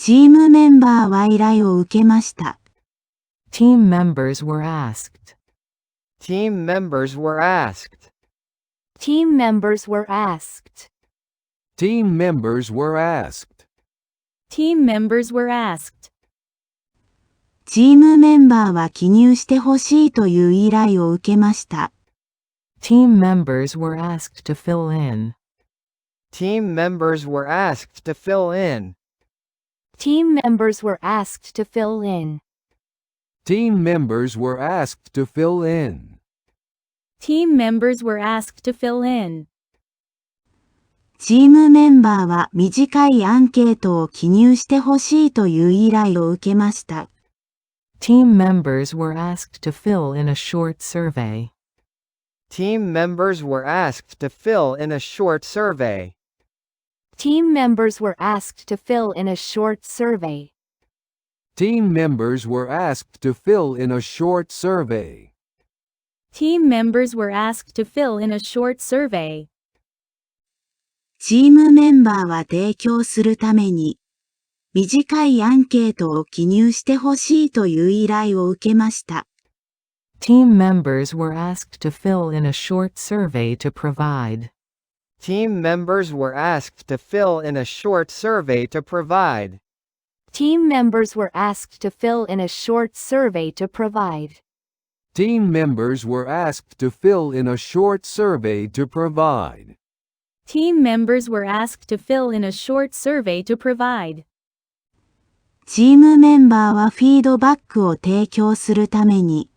チームメンバーは依頼を受けました。Team members were asked. Team members were asked. Team members were asked. Team members were asked. Team members were asked. チームメンバーは記入してほしいという依頼を受けました。Team members were asked to fill in. Team members were asked to fill in. Team members were asked to fill in. Team members were asked to fill in. Team members were asked to fill in. チームメンバーは短いアンケートを記入してほしいという依頼を受けました。Team members were asked to fill in a short survey. Team members were asked to fill in a short survey. Team members were asked to fill in a short survey. Team members were asked to fill in a short survey. Team members were asked to fill in a short survey. チームメンバーは提供するために、短いアンケートを記入してほしいという依頼を受けました。Team members were asked to fill in a short survey to provide. Team members were asked to fill in a short survey to provide. Team members were asked to fill in a short survey to provide. Team members were asked to fill in a short survey to provide. Team members were asked to fill in a short survey to provide. チームメンバーはフィードバックを提供するために、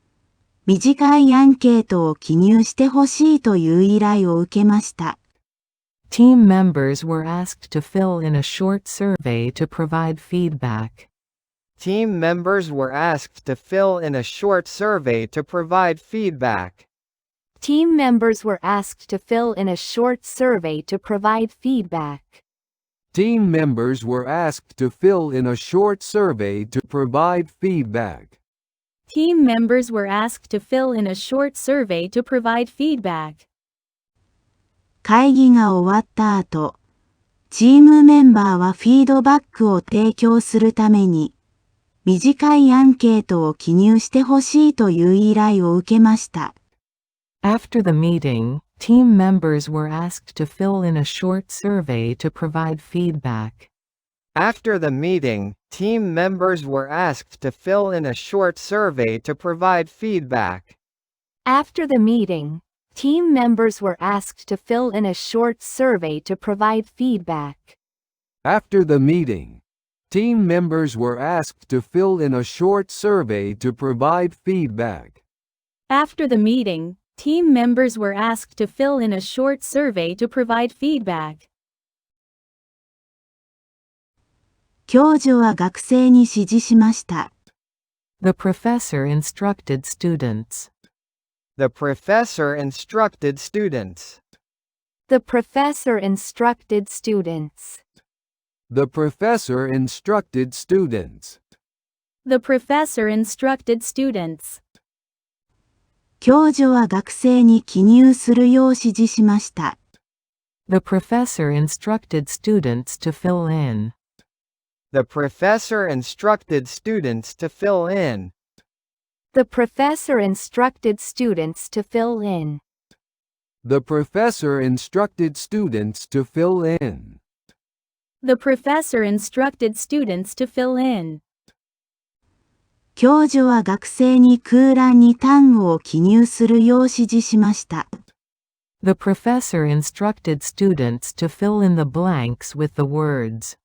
短いアンケートを記入してほしいという依頼を受けました。Team members were asked to fill in a short survey to provide feedback. Team members were asked to fill in a short survey to provide feedback. Team members were asked to fill in a short survey to provide feedback. Team members were asked to fill in a short survey to provide feedback. Team members were asked to fill in a short survey to provide feedback. 会議が終わった後、チームメンバーはフィードバックを提供するために、短いアンケートを記入してほしいという依頼を受けました。After the meeting, team members were asked to fill in a short survey to provide feedback. After the meeting, team members were asked to fill in a short survey to provide feedback. After the meeting, team members were asked to fill in a short survey to provide feedback. After the meeting, team members were asked to fill in a short survey to provide feedback. After the meeting, team members were asked to fill in a short survey to provide feedback. 教授は学生に指示しました。The professor instructed students. The professor instructed students. The professor instructed students. The professor instructed students. The professor instructed students. 教授は学生に記入するよう指示しました。The professor instructed students to fill in. The professor instructed students to fill in. The professor instructed students to fill in. The professor instructed students to fill in. The professor instructed students to fill in. 教授は学生に空欄に単語を記入するよう指示しました。The professor instructed students to fill in the blanks with the words.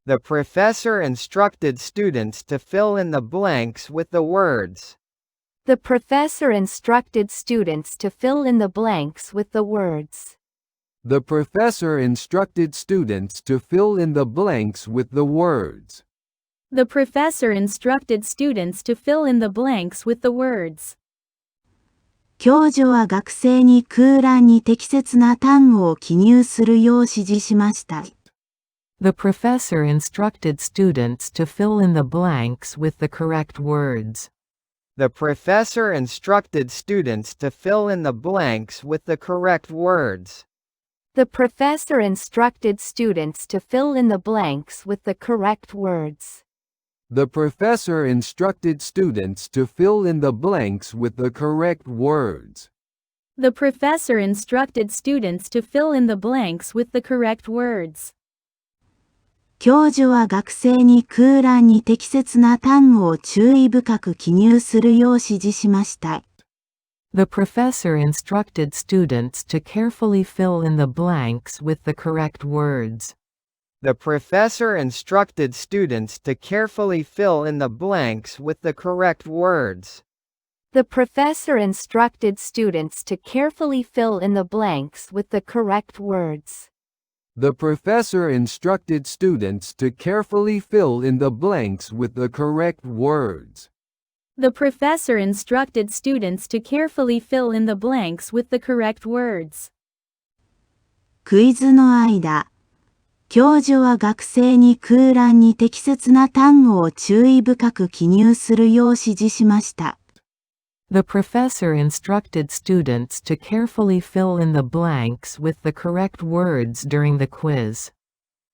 The professor instructed students to fill in the blanks with the words. The professor instructed students to fill in the blanks with the words. The professor instructed students to fill in the blanks with the words. The professor instructed students to fill in the blanks with the words. 教授は学生に空欄に適切な単語を記入するよう指示しました。The professor instructed students to fill in the blanks with the correct words. The professor instructed students to fill in the blanks with the correct words. The professor instructed students to fill in the blanks with the correct words. The professor instructed students to fill in the blanks with the correct words. The professor instructed students to fill in the blanks with the correct words. 教授は学生に空欄に適切な単語を注意深く記入するよう指示しました。The professor instructed students to carefully fill in the blanks with the correct words. The professor instructed students to carefully fill in the blanks with the correct words. The professor instructed students to carefully fill in the blanks with the correct words. The professor instructed students to carefully fill in the blanks with the correct words. The professor instructed students to carefully fill in the blanks with the correct words. クイズの間、教授は学生に空欄に適切な単語を注意深く記入するよう指示しました。The professor instructed students to carefully fill in the blanks with the correct words during the quiz.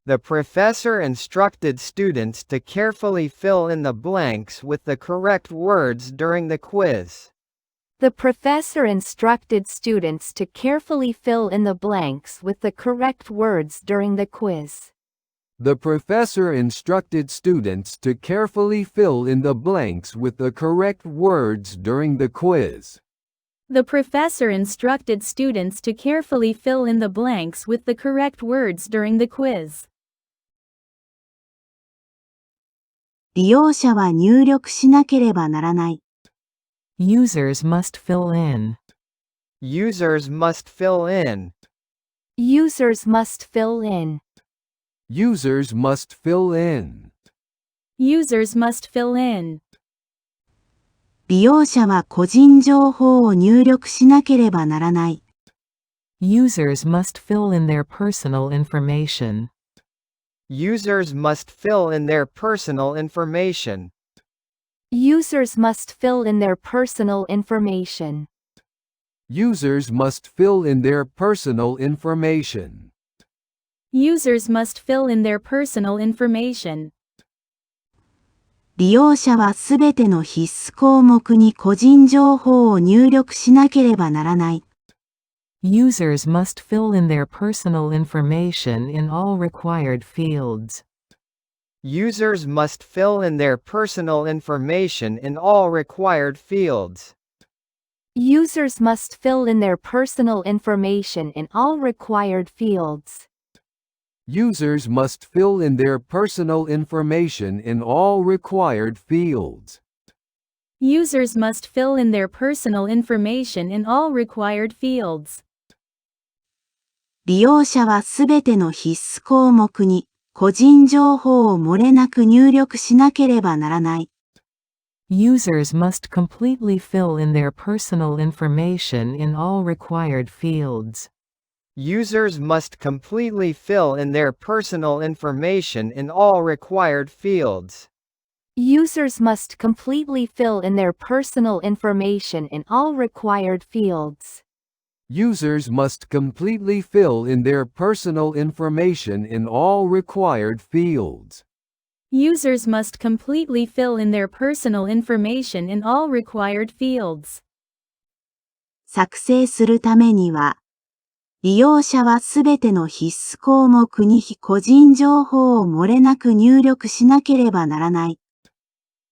The professor instructed students to carefully fill in the blanks with the correct words during the quiz. The professor instructed students to carefully fill in the blanks with the correct words during the quiz. The professor instructed students to carefully fill in the blanks with the correct words during the quiz. The professor instructed students to carefully fill in the blanks with the correct words during the quiz. 利用者は入力しなければならない。Users must fill in. Users must fill in. Users must fill in. Users must fill in. Users must fill in. 利用者は個人情報を入力しなければならない。Users must fill in their personal information. Users must fill in their personal information. Users must fill in their personal information. Users must fill in their personal information. Users must fill in their personal information. 利用者はすべての必須項目に個人情報を入力しなければならない。Users must fill in their personal information in all required fields. Users must fill in their personal information in all required fields. Users must fill in their personal information in all required fields. Users must fill in their personal information in all required fields. Users must fill in their personal information in all required fields. 利用者はすべての必須項目に個人情報を漏れなく入力しなければならない。Users must completely fill in their personal information in all required fields. Users must completely fill in their personal information in all required fields. Users must completely fill in their personal information in all required fields. Users must completely fill in their personal information in all required fields. Users must completely fill in their personal information in all required fields. 作成するためには、利用者はすべての必須項目に個人情報を漏れなく入力しなければならない。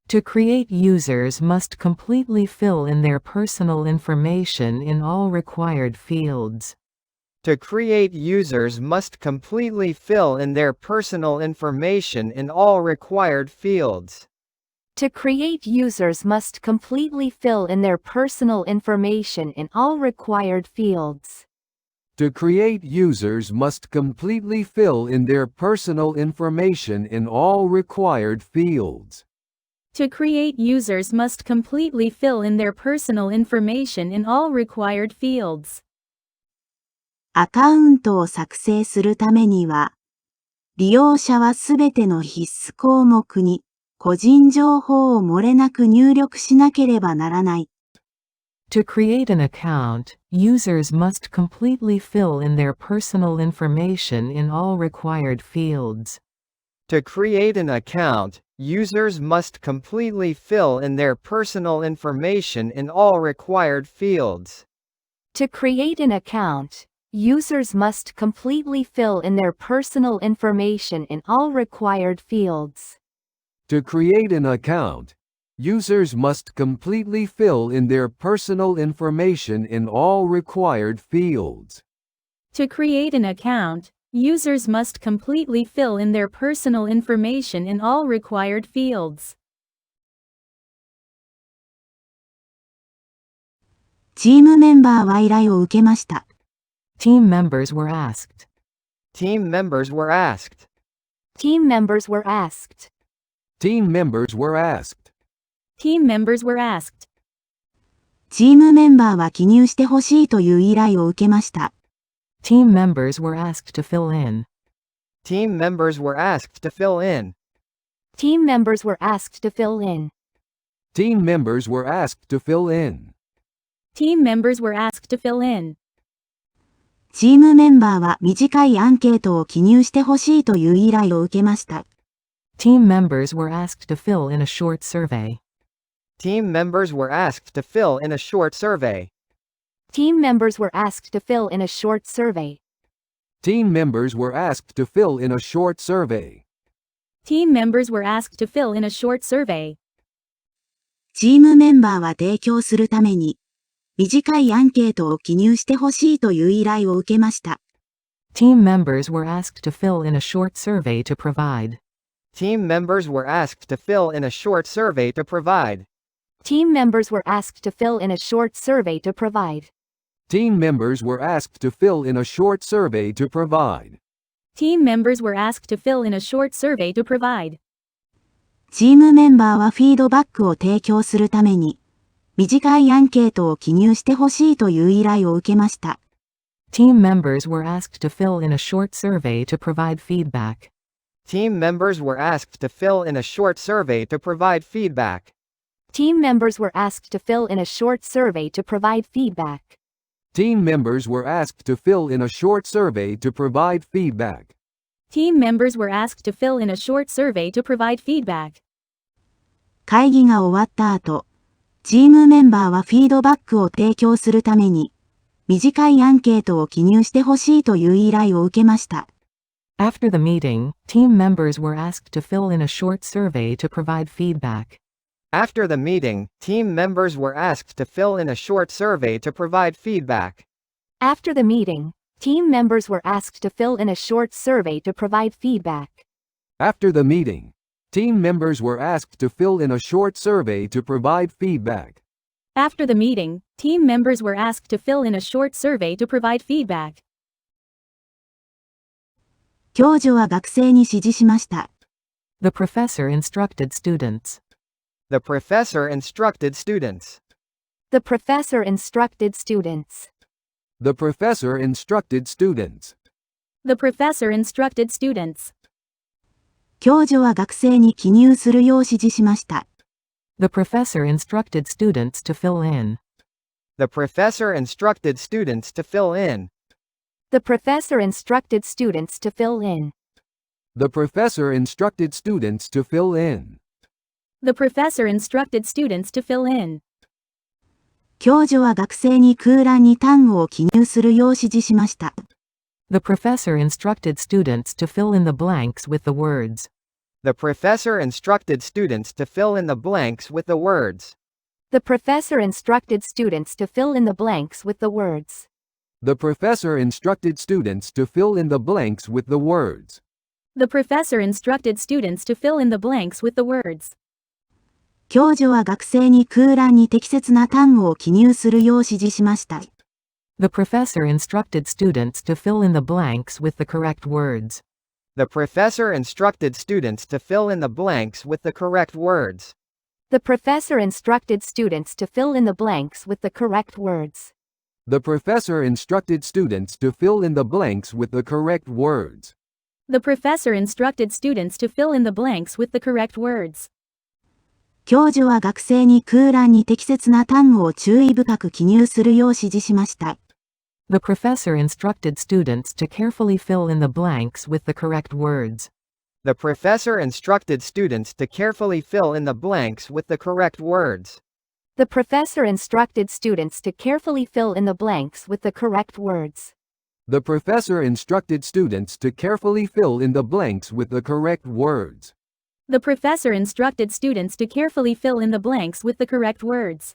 To create, users must completely fill in their personal information in all required fields. To create, users must completely fill in their personal information in all required fields. To create, users must completely fill in their personal information in all required fields. To create, users must completely fill in their personal information in all required fields. To create, users must completely fill in their personal information in all required fields. アカウントを作成するためには、利用者はすべての必須項目に個人情報を漏れなく入力しなければならない。To create an account, users must completely fill in their personal information in all required fields. To create an account, users must completely fill in their personal information in all required fields. To create an account, users must completely fill in their personal information in all required fields. To create an account, users must completely fill in their personal information in all required fields. To create an account, users must completely fill in their personal information in all required fields. チームメンバーは依頼を受けました。Team members were asked. Team members were asked. Team members were asked. Team members were asked. Team members were asked. チームメンバーは記入してほしいという依頼を受けました。Team members were asked to fill in. Team members were asked to fill in. Team members were asked to fill in. Team members were asked to fill in. Team members were asked to fill in. チームメンバーは短いアンケートを記入してほしいという依頼を受けました。Team members were asked to fill in a short survey. Team members were asked to fill in a short survey. Team members were asked to fill in a short survey. Team members were asked to fill in a short survey. Team members were asked to fill in a short survey. チームメンバーは提供するために、短いアンケートを記入してほしいという依頼を受けました。Team members were asked to fill in a short survey to provide. Team members were asked to fill in a short survey to provide. Team members were asked to fill in a short survey to provide. Team members were asked to fill in a short survey to provide. Team members were asked to fill in a short survey to provide. チームメンバーはフィードバックを提供するために、短いアンケートを記入してほしいという依頼を受けました。Team members were asked to fill in a short survey to provide feedback. Team members were asked to fill in a short survey to provide feedback. Team members were asked to fill in a short survey to provide feedback. Team members were asked to fill in a short survey to provide feedback. Team members were asked to fill in a short survey to provide feedback. 会議が終わった後、チームメンバーはフィードバックを提供するために、短いアンケートを記入してほしいという依頼を受けました。After the meeting, team members were asked to fill in a short survey to provide feedback. After the meeting, team members were asked to fill in a short survey to provide feedback. After the meeting, team members were asked to fill in a short survey to provide feedback. After the meeting, team members were asked to fill in a short survey to provide feedback. After the meeting, team members were asked to fill in a short survey to provide feedback. 教授は学生に指示しました。The professor instructed students. The professor instructed students. The professor instructed students. The professor instructed students. The professor instructed students. 教授は学生に記入するよう指示しました。The professor instructed students to fill in. The professor instructed students to fill in. The professor instructed students to fill in. The professor instructed students to fill in. The professor instructed students to fill in. 教授は学生に空欄に単語を記入するよう指示しました。The professor instructed students to fill in the blanks with the words. The professor instructed students to fill in the blanks with the words. The professor instructed students to fill in the blanks with the words. The professor instructed students to fill in the blanks with the words. The professor instructed students to fill in the blanks with the words. 教授は学生に空欄に適切な単語を記入するよう指示しました。The professor instructed students to fill in the blanks with the correct words. The professor instructed students to fill in the blanks with the correct words. The professor instructed students to fill in the blanks with the correct words. The professor instructed students to fill in the blanks with the correct words. The professor instructed students to fill in the blanks with the correct words. 教授は学生に空欄に適切な単語を注意深く記入するよう指示しました。The professor instructed students to carefully fill in the blanks with the correct words. The professor instructed students to carefully fill in the blanks with the correct words. The professor instructed students to carefully fill in the blanks with the correct words. The professor instructed students to carefully fill in the blanks with the correct words. The professor instructed students to carefully fill in the blanks with the correct words.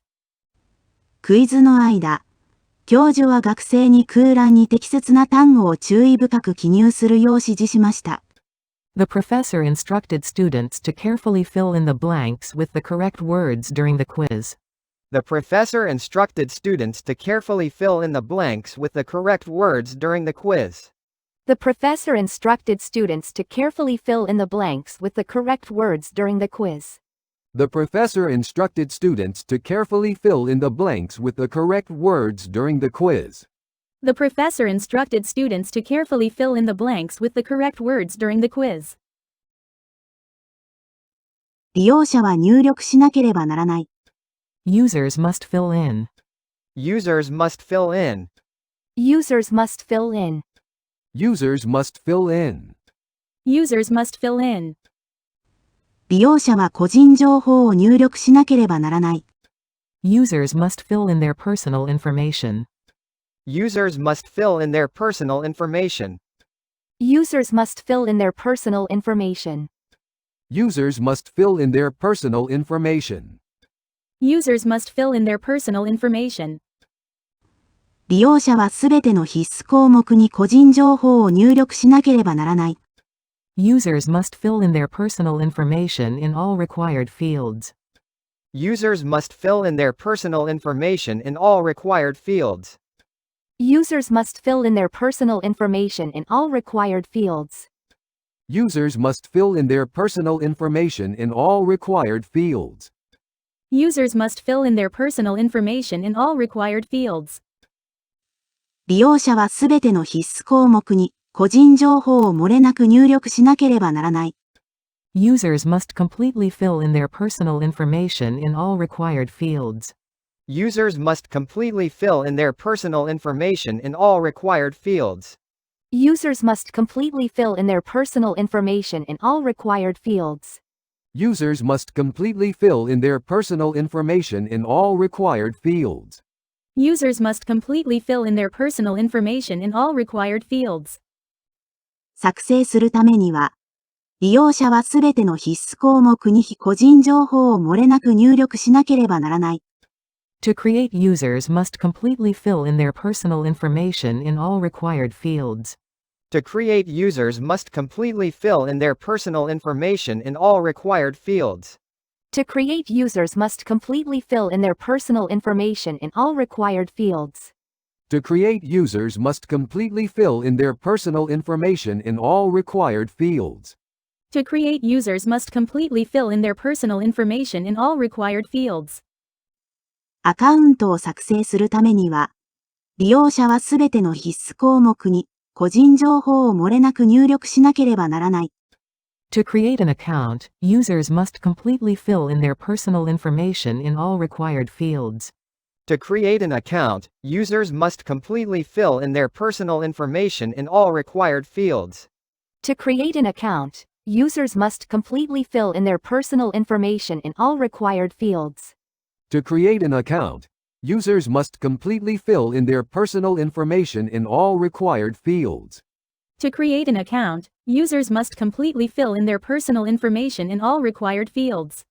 クイズの間、教授は学生に空欄に適切な単語を注意深く記入するよう指示しました。The professor instructed students to carefully fill in the blanks with the correct words during the quiz. The professor instructed students to carefully fill in the blanks with the correct words during the quiz. The professor instructed students to carefully fill in the blanks with the correct words during the quiz. The professor instructed students to carefully fill in the blanks with the correct words during the quiz. The professor instructed students to carefully fill in the blanks with the correct words during the quiz. 利用者は入力しなければならない。Users must fill in. Users must fill in. Users must fill in. Users must fill in. Users must fill in. 利用者は個人情報を入力しなければならない。Users must fill in their personal information. Users must fill in their personal information. Users must fill in their personal information. Users must fill in their personal information. Users must fill in their personal information. 利用者はすべての必須項目に個人情報を入力しなければならない。Users must fill in their personal information in all required fields. Users must fill in their personal information in all required fields. Users must fill in their personal information in all required fields. Users must fill in their personal information in all required fields. Users must fill in their personal information in all required fields. 利用者はすべての必須項目に個人情報を漏れなく入力しなければならない。Users must completely fill in their personal information in all required fields. Users must completely fill in their personal information in all required fields. Users must completely fill in their personal information in all required fields. Users must completely fill in their personal information in all required fields. Users must completely fill in their personal information in all required fields. 作成するためには、利用者はすべての必須項目に個人情報を漏れなく入力しなければならない。To create, users must completely fill in their personal information in all required fields. To create, users must completely fill in their personal information in all required fields. To create, users must completely fill in their personal information in all required fields. To create, users must completely fill in their personal information in all required fields. To create, users must completely fill in their personal information in all required fields. アカウントを作成するためには、利用者はすべての必須項目に個人情報を漏れなく入力しなければならない。To create an account, users must completely fill in their personal information in all required fields. To create an account, users must completely fill in their personal information in all required fields. To create an account, users must completely fill in their personal information in all required fields. To create an account, users must completely fill in their personal information in all required fields. To create an account, users must completely fill in their personal information in all required fields.